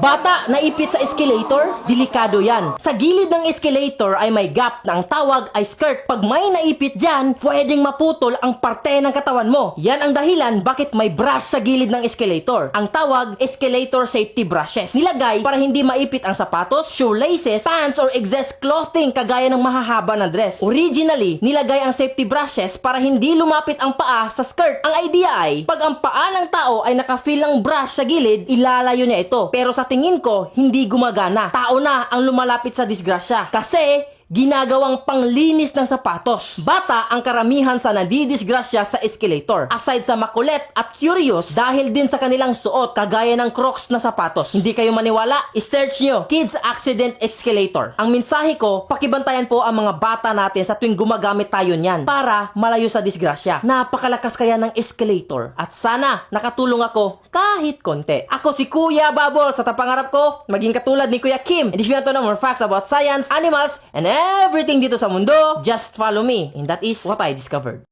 Bata, naipit sa escalator? Delikado yan. Sa gilid ng escalator ay may gap na ang tawag ay skirt. Pag may naipit dyan, pwedeng maputol ang parte ng katawan mo. Yan ang dahilan bakit may brush sa gilid ng escalator. Ang tawag, escalator safety brushes. Nilagay para hindi maipit ang sapatos, shoelaces, pants, or excess clothing kagaya ng mahahaba na dress. Originally, nilagay ang safety brushes para hindi lumapit ang paa sa skirt. Ang idea ay, pag ang paa ng tao ay naka-feel ng brush sa gilid, ilalayo niya ito. Pero sa tingin ko, hindi gumagana. Tao na ang lumalapit sa disgrasya. Kasi, ginagawang panglinis ng sapatos. Bata ang karamihan sa nadidisgrasya sa escalator. Aside sa makulit at curious, dahil din sa kanilang suot, kagaya ng Crocs na sapatos. Hindi kayo maniwala? I-search nyo, Kids Accident Escalator. Ang mensahe ko, pakibantayan po ang mga bata natin sa tuwing gumagamit tayo niyan para malayo sa disgrasya. Napakalakas kaya ng escalator. At sana, nakatulong ako kahit konti. Ako si Kuya Babol. Sa tapangarap ko, maging katulad ni Kuya Kim. And if you want to know more facts about science, animals, and everything dito sa mundo, just follow me. And that is what I discovered.